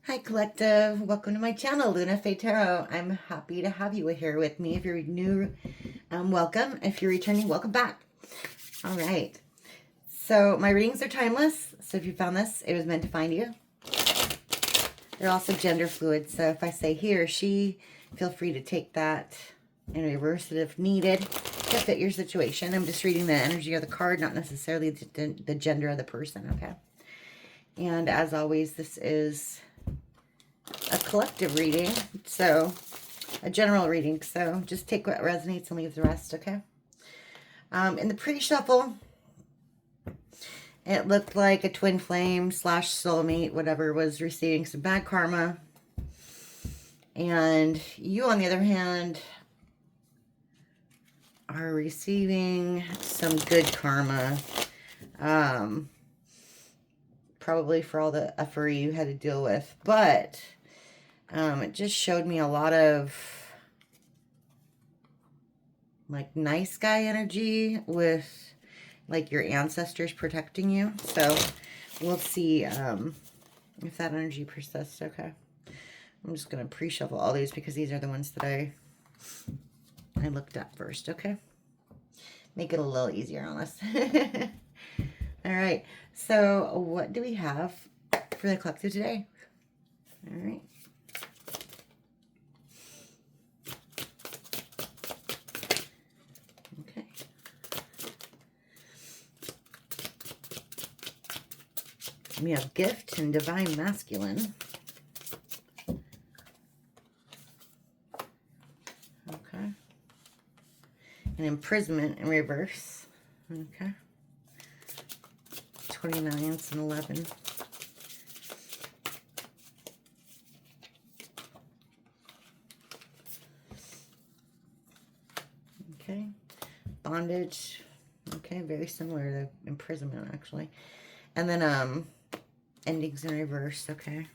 Hi Collective, welcome to my channel, LunaFae Tarot. I'm happy to have you here with me. If you're new, welcome. If you're returning, welcome back. All right, so my readings are timeless, so if you found this, it was meant to find you. They're also gender fluid, so if I say he or she, feel free to take that and reverse it if needed to fit your situation. I'm just reading the energy of the card, not necessarily the gender of the person, okay? And as always, this is a collective reading, so a general reading, so just take what resonates and leave the rest, okay? In the pre-shuffle, it looked like a twin flame / soulmate, whatever, was receiving some bad karma, and you, on the other hand, are receiving some good karma, probably for all the effery you had to deal with, but it just showed me a lot of like nice guy energy with like your ancestors protecting you. So we'll see if that energy persists. Okay, I'm just gonna pre-shuffle all these because these are the ones that I looked at first. Okay, make it a little easier on us. All right, so what do we have for the collective today? All right. Okay. We have gift and divine masculine. Okay. And imprisonment in reverse. Okay. 29s and 11. Okay. Bondage. Okay, very similar to imprisonment actually. And then endings in reverse, okay.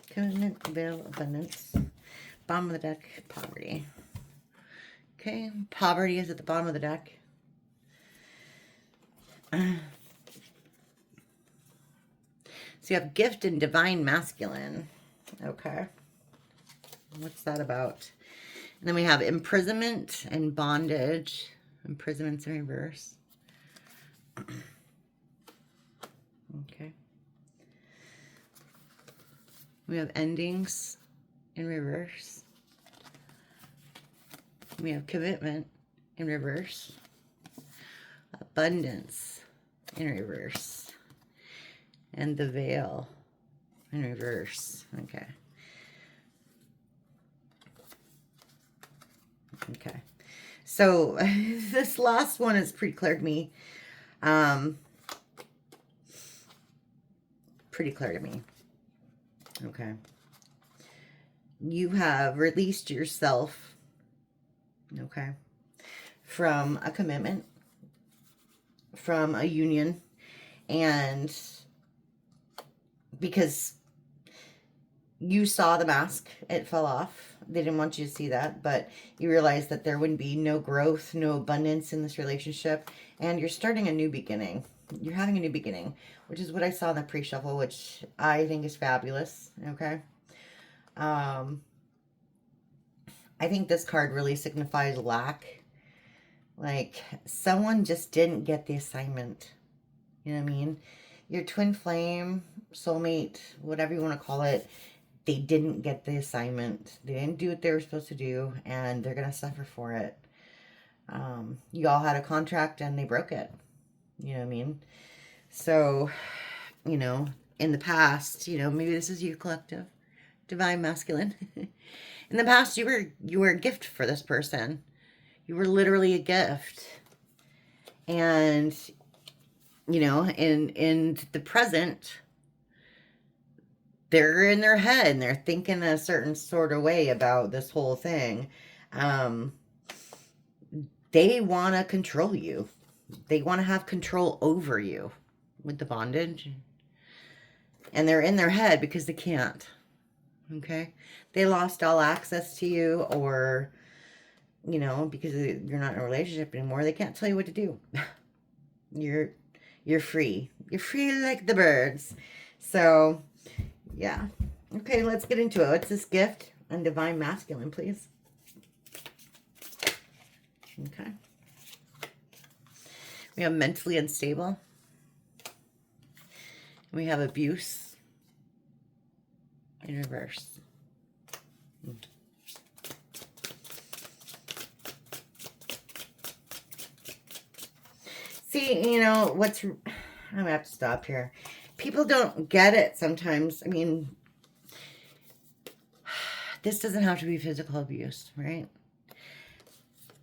Commitment, veil, abundance. Bottom of the deck, poverty. Okay, poverty is at the bottom of the deck. So you have gift and divine masculine. Okay. What's that about? And then we have imprisonment and bondage. Imprisonment's in reverse. Okay. We have endings in reverse. We have commitment in reverse. Abundance in reverse. And the veil in reverse. Okay. Okay. So this last one is pretty clear to me. Pretty clear to me. Okay. You have released yourself, okay, from a commitment, from a union, and because you saw the mask, it fell off. They didn't want you to see that, but you realized that there wouldn't be no growth, no abundance in this relationship, and you're starting a new beginning. You're having a new beginning, which is what I saw in the pre-shuffle, which I think is fabulous, okay? I think this card really signifies lack. Like, someone just didn't get the assignment. You know what I mean? Your twin flame, soulmate, whatever you want to call it, they didn't get the assignment. They didn't do what they were supposed to do, and they're going to suffer for it. You all had a contract, and they broke it. You know what I mean? So, you know, in the past, you know, maybe this is you, collective, divine masculine. In the past, you were a gift for this person. You were literally a gift. And, you know, in the present, they're in their head and they're thinking a certain sort of way about this whole thing. They want to control you. They want to have control over you with the bondage. And they're in their head because they can't. Okay? They lost all access to you, or, you know, because you're not in a relationship anymore, they can't tell you what to do. You you're free. You're free like the birds. So, yeah. Okay, let's get into it. What's this gift on Divine Masculine, please? Okay. We have mentally unstable. We have abuse in reverse. See, you know, I'm going to have to stop here. People don't get it sometimes. I mean, this doesn't have to be physical abuse, right?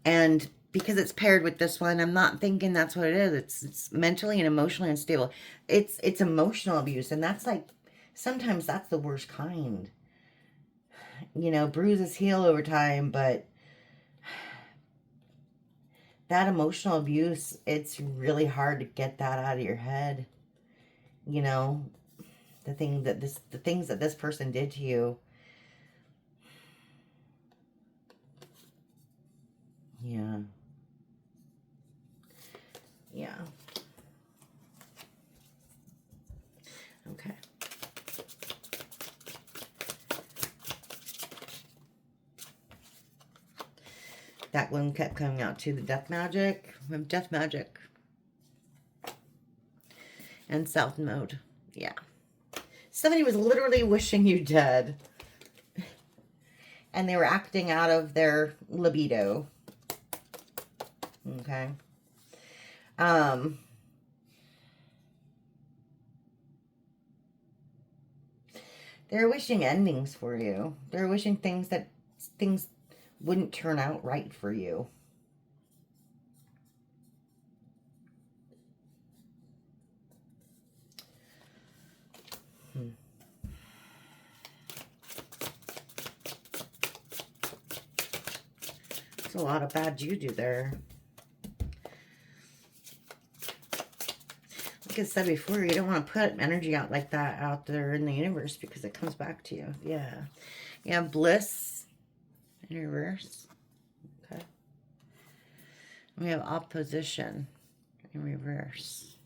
And because it's paired with this one, I'm not thinking that's what it is. It's mentally and emotionally unstable. It's emotional abuse, and that's like, sometimes that's the worst kind. You know, bruises heal over time, but that emotional abuse, it's really hard to get that out of your head. You know, the things that this person did to you. Yeah. Yeah. Okay. That one kept coming out too. The death magic. We have death magic. And south node. Yeah. Somebody was literally wishing you dead. And they were acting out of their libido. Okay. They're wishing endings for you. They're wishing things wouldn't turn out right for you. There's a lot of bad juju there. Like I said before, you don't want to put energy out like that out there in the universe because it comes back to you. Yeah. You have bliss in reverse. Okay. We have opposition in reverse.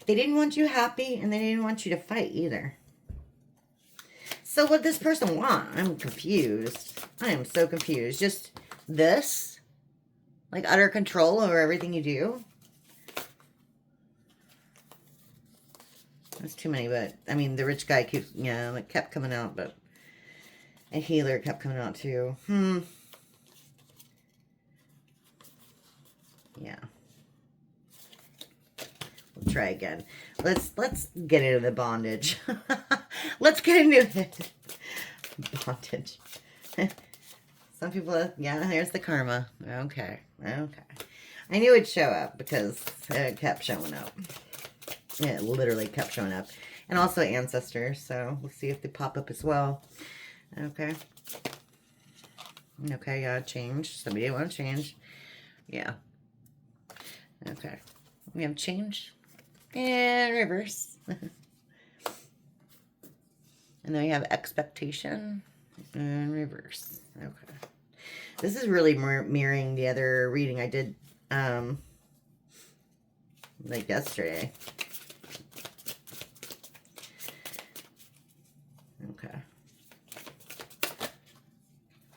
They didn't want you happy, and they didn't want you to fight either. So what does this person want? I'm confused. I am so confused. Just this? Like utter control over everything you do? That's too many, but I mean, the rich guy keeps, yeah, it kept coming out, but a healer kept coming out too. Yeah. We'll try again. Let's get into the bondage. Let's get into it. Bondage. Some people, yeah, there's the karma. Okay. Okay. I knew it'd show up because it kept showing up. It literally kept showing up. And also ancestors, so we'll see if they pop up as well. Okay. Okay, yeah, change. Somebody want to change. Yeah. Okay. We have change. And reverse. And then we have expectation. And reverse. Okay. This is really mirroring the other reading I did like yesterday. Okay.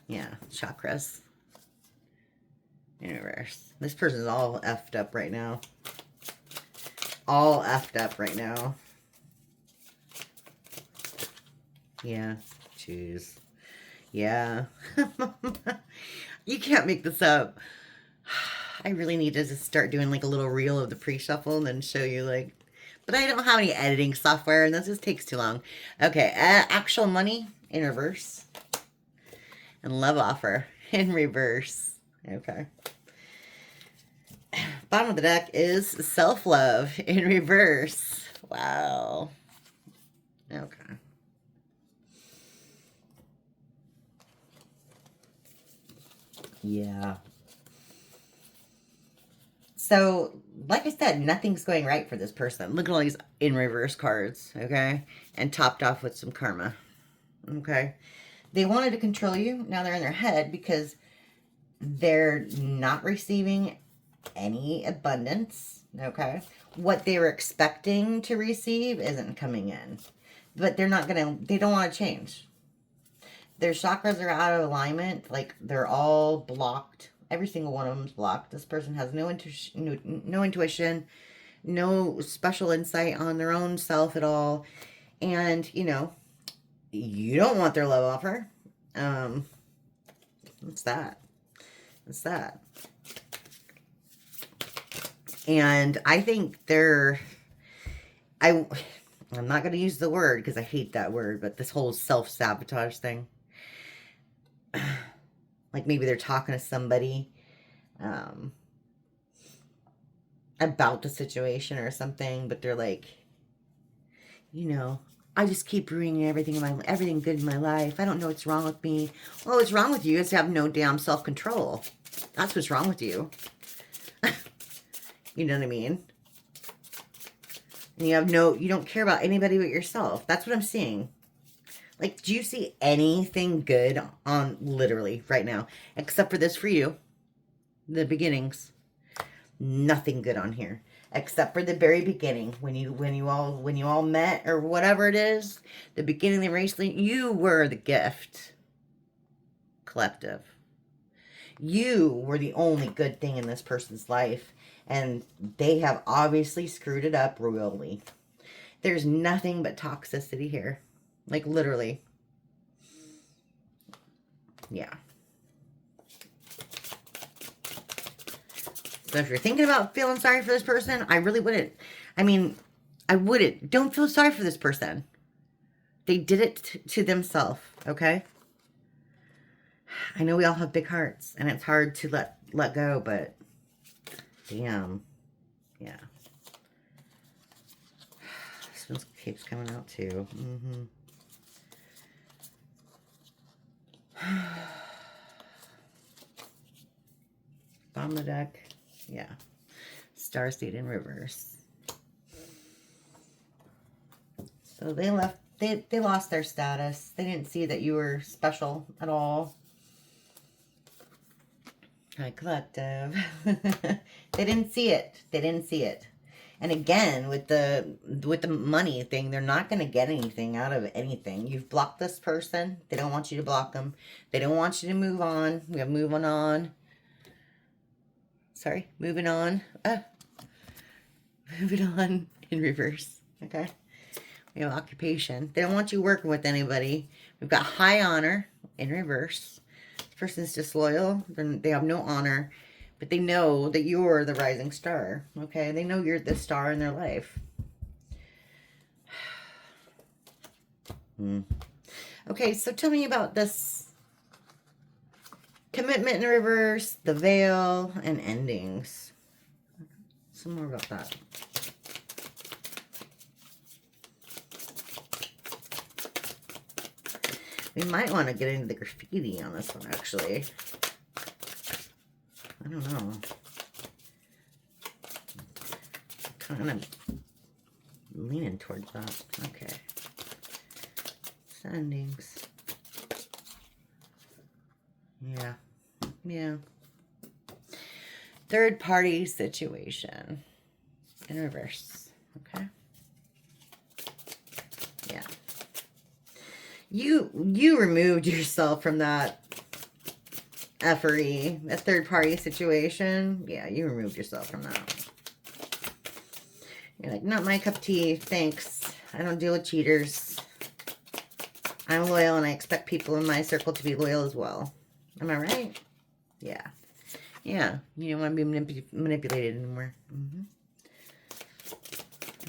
Yeah, chakras. In reverse. This person's all effed up right now. All effed up right now. Yeah. Jeez. Yeah. You can't make this up. I really need to just start doing like a little reel of the pre-shuffle and then show you like, but I don't have any editing software and this just takes too long. Okay, actual money in reverse. And love offer in reverse. Okay. Bottom of the deck is self-love in reverse. Wow. Okay. Yeah. So, like I said, nothing's going right for this person. Look at all these in reverse cards, okay? And topped off with some karma, okay? They wanted to control you. Now they're in their head because they're not receiving any abundance, okay? What they were expecting to receive isn't coming in. But they're not going to, they don't want to change. Their chakras are out of alignment. Like, they're all blocked. Every single one of them is blocked. This person has no intuition, no special insight on their own self at all. And, you know, you don't want their love offer. What's that? What's that? And I think I'm not going to use the word because I hate that word, but this whole self-sabotage thing. Like, maybe they're talking to somebody about the situation or something, but they're like, you know, I just keep ruining everything good in my life. I don't know what's wrong with me. Well, what's wrong with you is to have no damn self-control. That's what's wrong with you. You know what I mean? And you don't care about anybody but yourself. That's what I'm seeing. Like, do you see anything good on literally right now? Except for this for you. The beginnings. Nothing good on here. Except for the very beginning. When you all met or whatever it is. The beginning of the race, you were the gift. Collective. You were the only good thing in this person's life. And they have obviously screwed it up royally. There's nothing but toxicity here. Like, literally. Yeah. So if you're thinking about feeling sorry for this person, I really wouldn't. I mean, I wouldn't. Don't feel sorry for this person. They did it to themselves, okay? I know we all have big hearts, and it's hard to let go, but damn. Yeah. This one keeps coming out too. Bottom of the deck. Yeah. Star Seed in reverse. So they left. They lost their status. They didn't see that you were special at all. High collective. They didn't see it. They didn't see it. And again, with the money thing, they're not going to get anything out of anything. You've blocked this person. They don't want you to block them. They don't want you to move on. We have moving on. Sorry, moving on. Moving on in reverse. Okay. We have occupation. They don't want you working with anybody. We've got high honor in reverse. This person's disloyal. They have no honor. But they know that you're the rising star. Okay? They know you're the star in their life. Okay, so tell me about this commitment in reverse, the veil, and endings. Some more about that. We might want to get into the graffiti on this one, actually. I don't know. Kind of leaning towards that. Okay. Endings. Yeah. Yeah. Third party situation. In reverse. Okay. Yeah. You removed yourself from that effery, a third party situation. Yeah, you removed yourself from that. You're like, not my cup of tea, thanks. I don't deal with cheaters. I'm loyal and I expect people in my circle to be loyal as well. Am I right? Yeah. Yeah, you don't want to be manipulated anymore.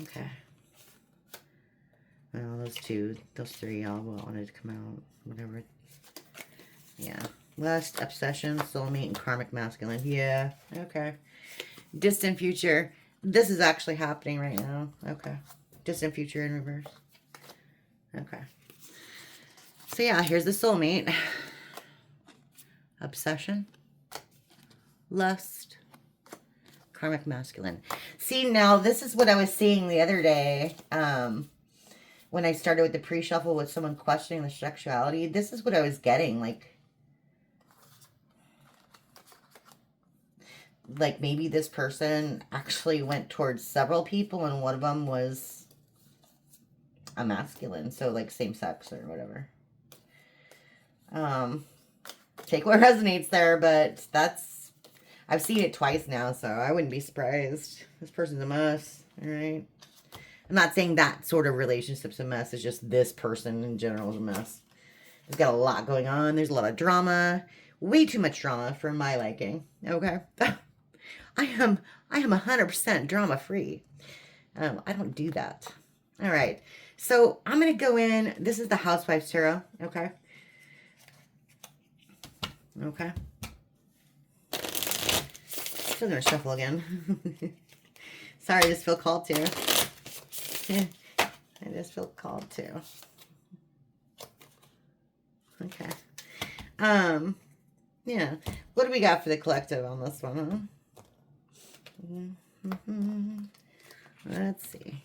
Okay. Well, those three all wanted to come out. Whatever. Yeah. Lust, obsession, soulmate, and karmic masculine. Yeah. Okay. Distant future. This is actually happening right now. Okay. Distant future in reverse. Okay. So yeah, here's the soulmate. Obsession. Lust. Karmic masculine. See, now this is what I was seeing the other day. When I started with the pre-shuffle with someone questioning the sexuality. This is what I was getting. Like, like maybe this person actually went towards several people and one of them was a masculine, so like same sex or whatever. Take what resonates there, but that's, I've seen it twice now, so I wouldn't be surprised. This person's a mess, all right? I'm not saying that sort of relationship's a mess. It's just this person in general is a mess. There's got a lot going on. There's a lot of drama. Way too much drama for my liking, okay? I am 100% drama free. I don't do that. All right. So I'm going to go in. This is the Housewife's Tarot, okay? Okay. Still going to shuffle again. Sorry, I just feel called to. I just feel called to. Okay. Yeah. What do we got for the collective on this one, huh? Let's see.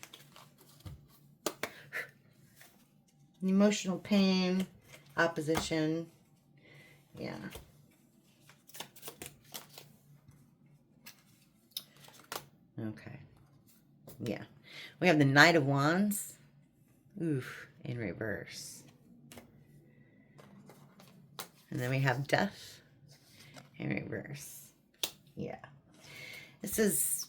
Emotional pain, opposition. Yeah. Okay. Yeah. We have the Knight of Wands. Oof, in reverse. And then we have Death in reverse. Yeah. This is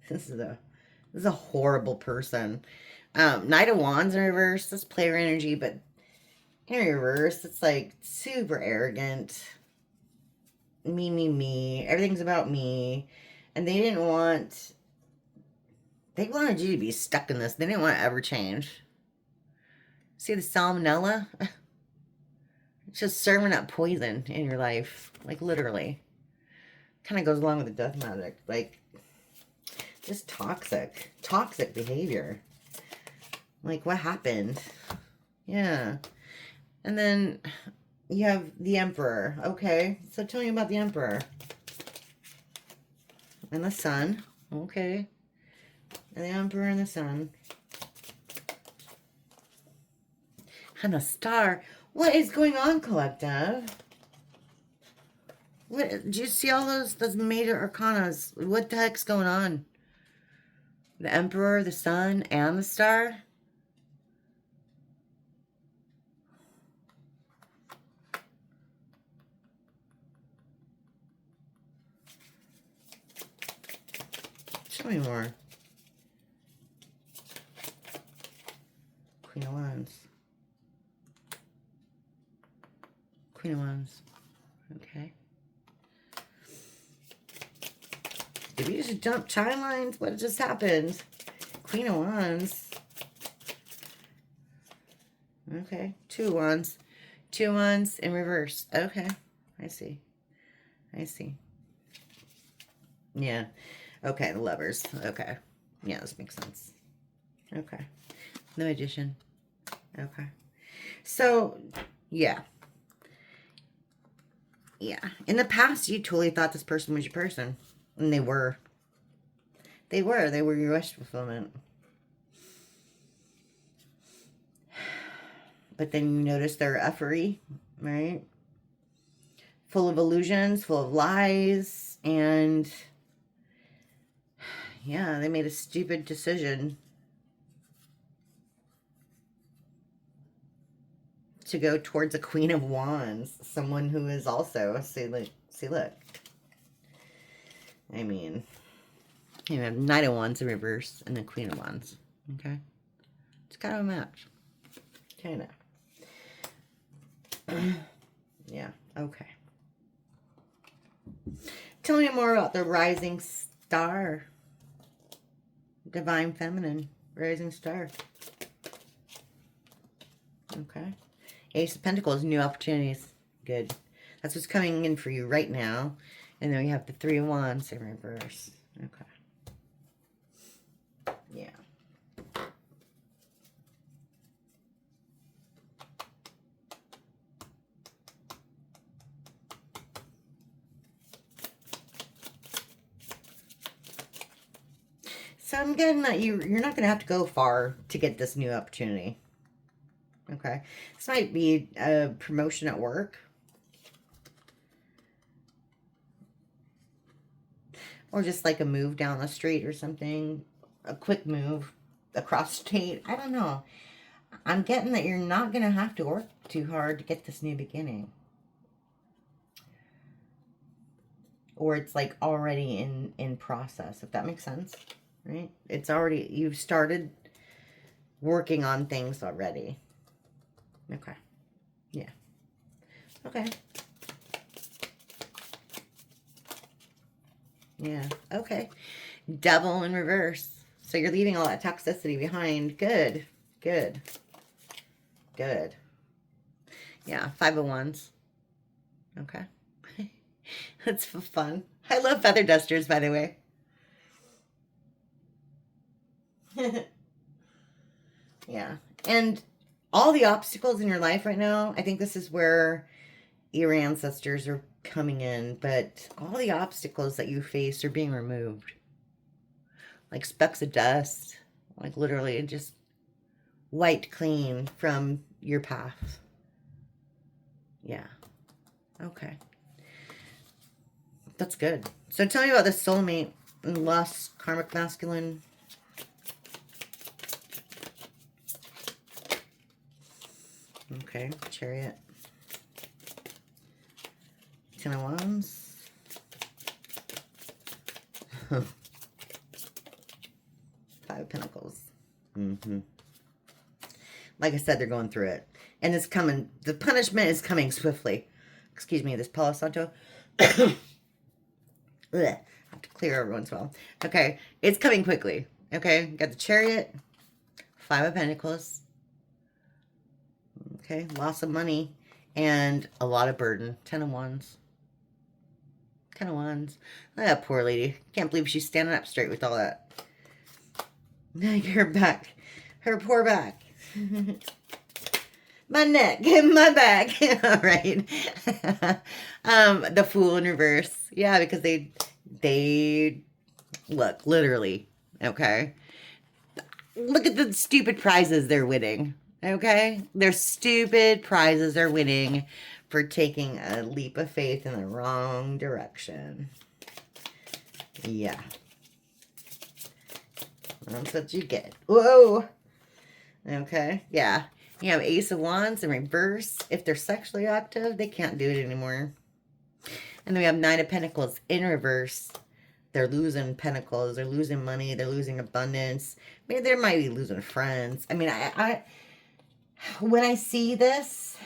this is a horrible person. Knight of Wands in reverse, that's player energy, but in reverse, it's like super arrogant. Me. Everything's about me. And they wanted you to be stuck in this. They didn't want to ever change. See the salmonella? It's just serving up poison in your life. Like, literally. Kind of goes along with the death magic. Like, just toxic. Toxic behavior. Like, what happened? Yeah. And then you have the Emperor. Okay. So tell me about the Emperor. And the Sun. Okay. And the Emperor and the Sun. And the Star. What is going on, collective? What, did you see all those major arcanas? What the heck's going on? The Emperor, the Sun, and the Star? Show me more. Queen of Wands. Queen of Wands. Okay. Did we just jump timelines? What just happened? Queen of Wands. Okay. Two of Wands. Two of Wands in reverse. Okay. I see. I see. Yeah. Okay, the Lovers. Okay. Yeah, this makes sense. Okay. The Magician. Okay. So, yeah. Yeah. In the past, you totally thought this person was your person. And they were. They were. They were your wish fulfillment. But then you notice they're effery, right? Full of illusions, full of lies, and yeah, they made a stupid decision to go towards a Queen of Wands, someone who is also, see, look. I mean, you have Knight of Wands in reverse and then Queen of Wands, okay? It's kind of a match, kind of. Yeah, okay. Tell me more about the Rising Star. Divine Feminine. Rising Star. Okay. Ace of Pentacles. New opportunities. Good. That's what's coming in for you right now. And then we have the Three of Wands in reverse. Okay. Yeah. So I'm getting that you're not going to have to go far to get this new opportunity. Okay. This might be a promotion at work. Or just like a move down the street or something. A quick move across state. I don't know. I'm getting that you're not going to have to work too hard to get this new beginning. Or it's like already in process, if that makes sense, right? It's already, you've started working on things already. Okay. Yeah. Okay. Yeah. Okay. Devil in reverse. So you're leaving all that toxicity behind. Good. Good. Good. Yeah. 5 of Wands. Okay. That's fun. I love feather dusters, by the way. Yeah. And all the obstacles in your life right now, I think this is where your ancestors are coming in, but all the obstacles that you face are being removed. Like specks of dust, like literally just wiped clean from your path. Yeah. Okay. That's good. So tell me about this soulmate and lust, karmic masculine. Okay, Chariot. 10 of Wands. 5 of Pentacles. Like I said, they're going through it. And it's coming, the punishment is coming swiftly. Excuse me, this Palo Santo. I have to clear every once in a while. Okay, it's coming quickly. Okay, got the Chariot. 5 of Pentacles. Okay, loss of money. And a lot of burden. 10 of Wands. 10 of Wands. That poor lady. Can't believe she's standing up straight with all that. Her back. Her poor back. My neck. My back. All right. The Fool in reverse. Yeah, because they look, literally. Okay. Look at the stupid prizes they're winning. Okay. Their stupid prizes are winning for taking a leap of faith in the wrong direction. Yeah. That's what you get. Whoa. Okay. Yeah. You have Ace of Wands in reverse. If they're sexually active, they can't do it anymore. And then we have 9 of Pentacles in reverse. They're losing pentacles. They're losing money. They're losing abundance. Maybe they might be losing friends. I mean, I when I see this,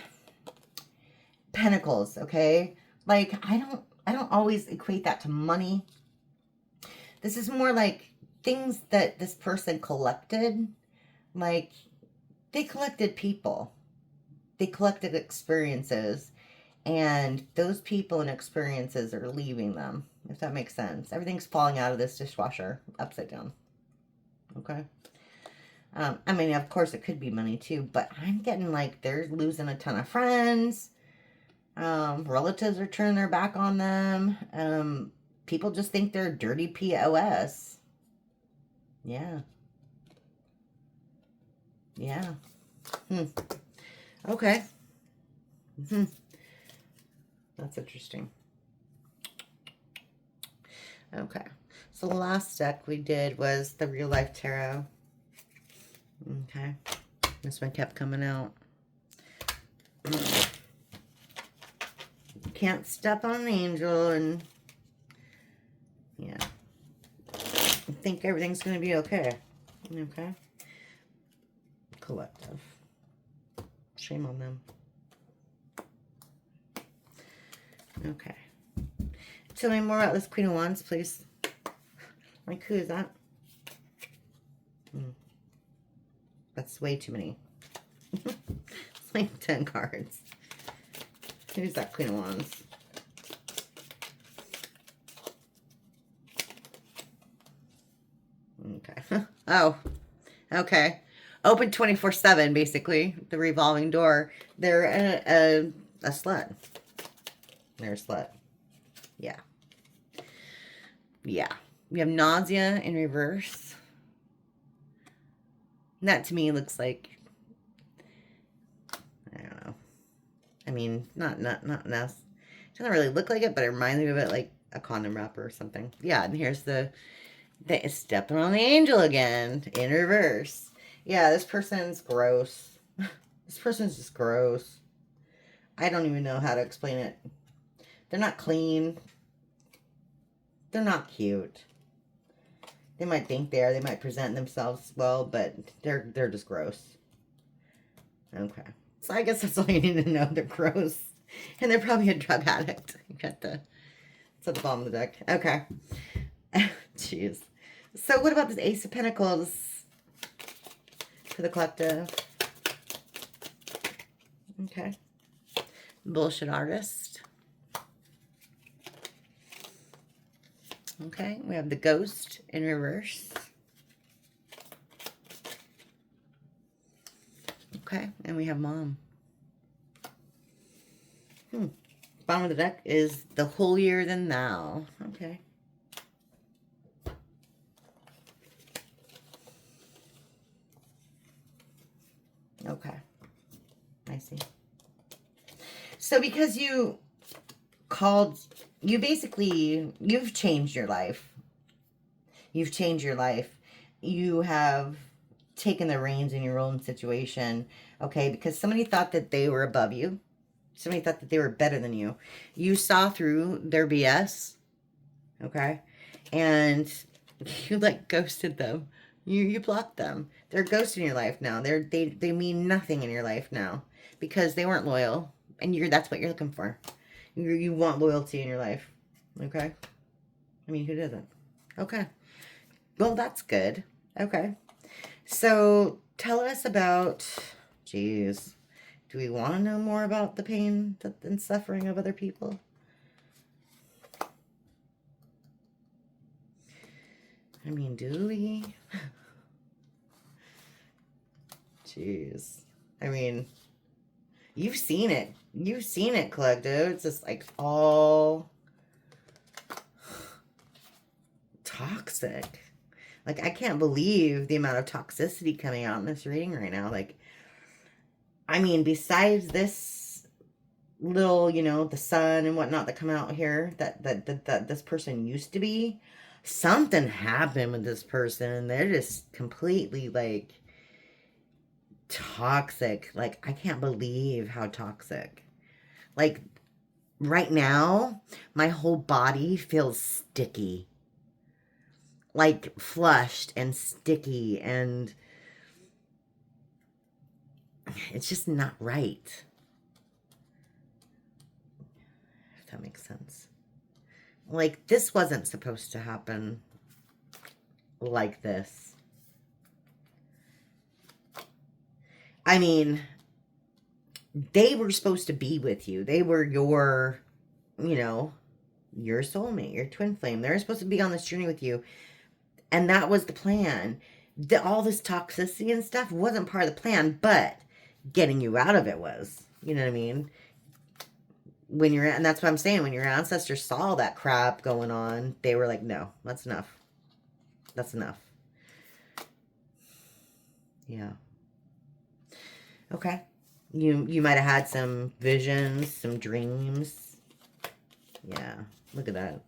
pentacles, okay? Like, I don't always equate that to money. This is more like things that this person collected. Like, they collected people. They collected experiences. And those people and experiences are leaving them, if that makes sense. Everything's falling out of this dishwasher upside down. Okay? I mean, of course, it could be money too, but I'm getting like they're losing a ton of friends. Relatives are turning their back on them. People just think they're dirty POS. Yeah. Yeah. Okay. That's interesting. Okay. So the last deck we did was the Real Life Tarot. Okay. This one kept coming out. Can't step on an angel and yeah. I think everything's going to be okay. Okay. Collective. Shame on them. Okay. Tell me more about this Queen of Wands, please. Like, who is that? That's way too many. It's like 10 cards. Who's that Queen of Wands? Okay. Oh, okay. Open 24/7, basically. The revolving door. They're a slut. They're a slut. Yeah. Yeah. We have nausea in reverse. And that to me looks like, I don't know. I mean, not it doesn't really look like it, but it reminds me of it like a condom wrapper or something. Yeah, and here's the stepping on the angel again in reverse. Yeah, this person's gross. This person's just gross. I don't even know how to explain it. They're not clean. They're not cute. They might think they are. They might present themselves well, but they're just gross. Okay. So I guess that's all you need to know. They're gross. And they're probably a drug addict. You got it's at the bottom of the deck. Okay. Jeez. So what about this Ace of Pentacles for the collective? Okay. Bullshit artist. Okay. We have the Ghost in reverse. Okay. And we have Mom. Bottom of the deck is the holier than thou. Okay. Okay. I see. So because you called, you basically, you've changed your life. You've changed your life. You have taken the reins in your own situation. Okay. Because somebody thought that they were above you. Somebody thought that they were better than you. You saw through their BS. Okay. And you like ghosted them. You blocked them. They're ghosts in your life now. They mean nothing in your life now because they weren't loyal, and that's what you're looking for. You want loyalty in your life, okay? I mean, who doesn't? Okay. Well, that's good. Okay. So tell us about. Jeez, do we want to know more about the pain and suffering of other people? I mean, do we? Jeez. I mean, you've seen it. You've seen it, collective. It's just like all toxic. Like, I can't believe the amount of toxicity coming out in this reading right now. Like, I mean, besides this little, you know, the sun and whatnot that come out here that this person used to be, something happened with this person and they're just completely like toxic. Like, I can't believe how toxic. Like, right now, my whole body feels sticky. Like, flushed and sticky, and it's just not right. If that makes sense. Like, this wasn't supposed to happen like this. I mean, they were supposed to be with you. They were your, you know, your soulmate, your twin flame. They were supposed to be on this journey with you. And that was the plan. All this toxicity and stuff wasn't part of the plan, but getting you out of it was. You know what I mean? And that's what I'm saying. When your ancestors saw that crap going on, they were like, no, that's enough. That's enough. Yeah. Okay. You might have had some visions, some dreams. Yeah. Look at that.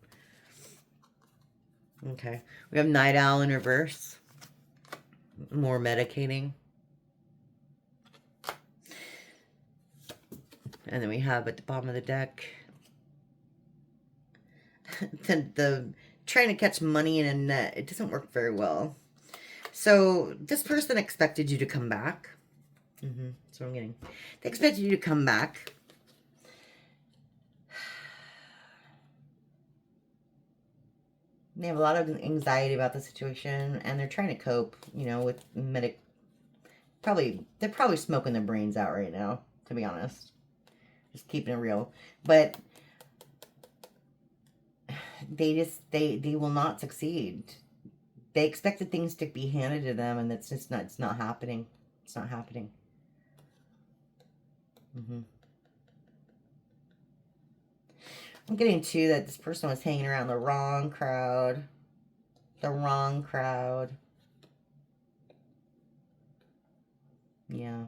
Okay. We have Night Owl in reverse. More medicating. And then we have at the bottom of the deck the trying to catch money in a net. It doesn't work very well. So this person expected you to come back. That's what I'm getting. They expected you to come back. They have a lot of anxiety about the situation, and they're trying to cope, you know, with they're probably smoking their brains out right now, to be honest. Just keeping it real. But they will not succeed. They expected things to be handed to them, and it's not happening. It's not happening. I'm getting too that this person was hanging around the wrong crowd. The wrong crowd. Yeah.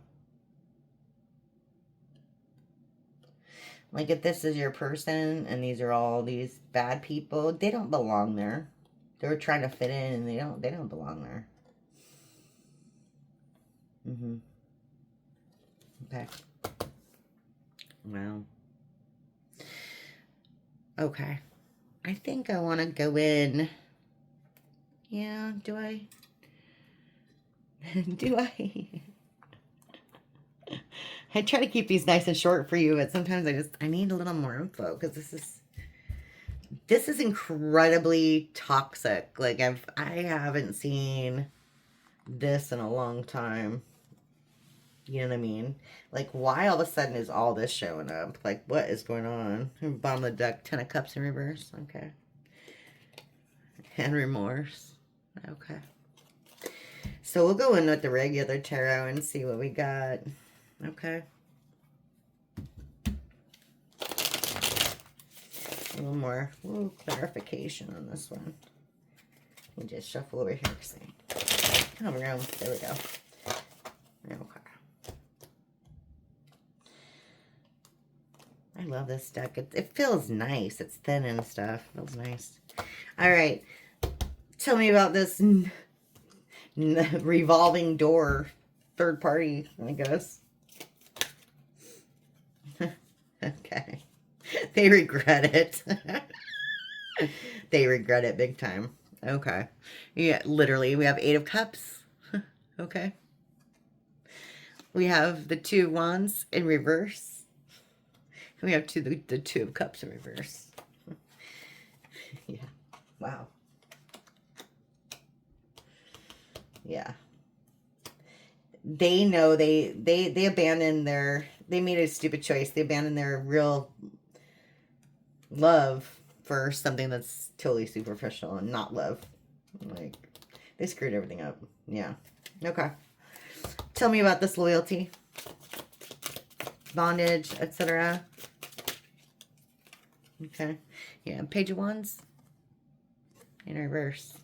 Like if this is your person and these are all these bad people, they don't belong there. They're trying to fit in and they don't belong there. Okay. Wow. Okay. I think I want to go in. Yeah, do I? Do I? I try to keep these nice and short for you, but sometimes I need a little more info because this is incredibly toxic. Like I haven't seen this in a long time. You know what I mean? Like, why all of a sudden is all this showing up? Like, what is going on? Bottom of the deck, 10 of Cups in reverse. Okay. And remorse. Okay. So we'll go in with the regular tarot and see what we got. Okay. A little more, a little clarification on this one. Let me just shuffle over here. Oh, there we go. Okay. I love this deck. It feels nice. It's thin and stuff. It feels nice. All right. Tell me about this revolving door third party, I guess. Okay. They regret it. They regret it big time. Okay. Yeah, literally, we have 8 of Cups. Okay. We have the 2 of Wands in reverse. We have the 2 of Cups in reverse. Yeah. Wow. Yeah. They know they abandoned they made a stupid choice. They abandoned their real love for something that's totally superficial and not love. Like, they screwed everything up. Yeah. Okay. Tell me about this loyalty, bondage, etc. Okay. Yeah, Page of Wands in reverse.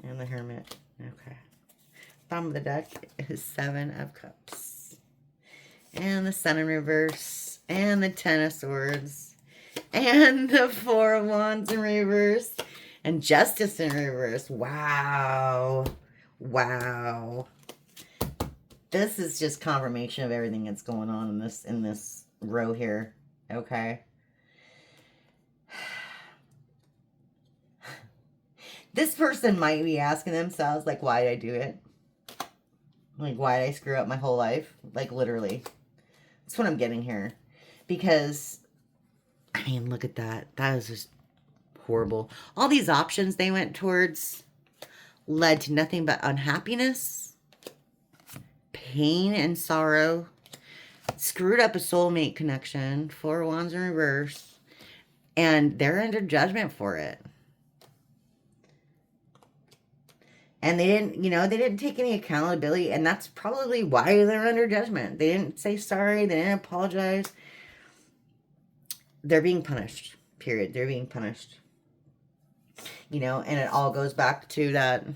And the Hermit. Okay. Bottom of the deck is 7 of Cups. And the Sun in reverse. And the 10 of Swords. And the 4 of Wands in reverse. And Justice in reverse. Wow. Wow. This is just confirmation of everything that's going on in this row here. Okay. This person might be asking themselves, like, why did I do it? Like, why did I screw up my whole life? Like, literally. That's what I'm getting here. Because, I mean, look at that. That is just horrible. All these options they went towards led to nothing but unhappiness, pain, and sorrow. Screwed up a soulmate connection. 4 of Wands in reverse. And they're under judgment for it. And they didn't take any accountability. And that's probably why they're under judgment. They didn't say sorry. They didn't apologize. They're being punished. Period. They're being punished. And it all goes back to that.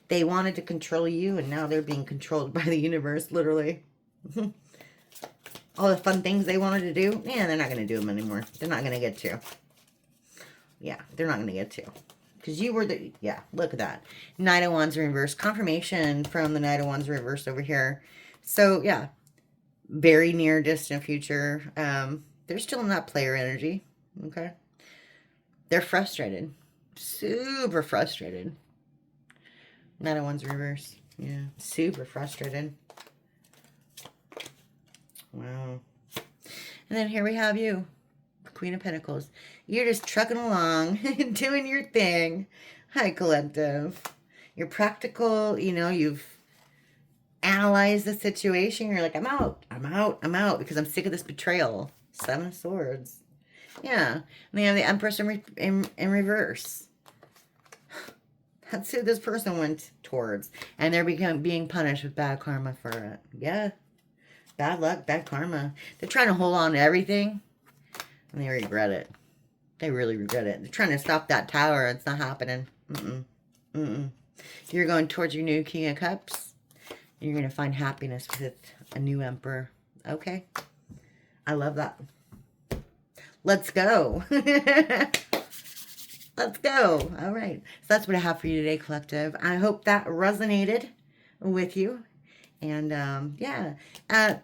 They wanted to control you, and now they're being controlled by the universe, literally. All the fun things they wanted to do, they're not going to do them anymore. They're not going to get to. Yeah, they're not going to get to. Because you were look at that. Knight of Wands in reverse. Confirmation from the Knight of Wands in reverse over here. So, yeah. Very near distant future. They're still in that player energy. Okay. They're frustrated. Super frustrated. Knight of Wands in reverse. Yeah. Super frustrated. Wow. And then here we have you. Queen of Pentacles. You're just trucking along, doing your thing. Hi, collective. You're practical. You've analyzed the situation. You're like, I'm out, because I'm sick of this betrayal. 7 of Swords. Yeah. And they have the Empress in reverse. That's who this person went towards. And they're being punished with bad karma for it. Yeah. Bad luck, bad karma. They're trying to hold on to everything. And they regret it. They really regret it. They're trying to stop that tower. It's not happening. You're going towards your new King of Cups. You're going to find happiness with a new Emperor. Okay? I love that. Let's go. Let's go. All right. So that's what I have for you today, Collective. I hope that resonated with you. And, yeah.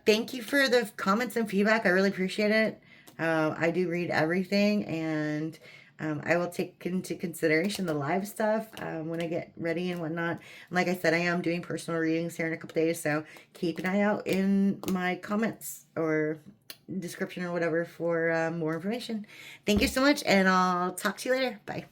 Thank you for the comments and feedback. I really appreciate it. I do read everything, and I will take into consideration the live stuff when I get ready and whatnot. Like I said, I am doing personal readings here in a couple days, so keep an eye out in my comments or description or whatever for more information. Thank you so much, and I'll talk to you later. Bye.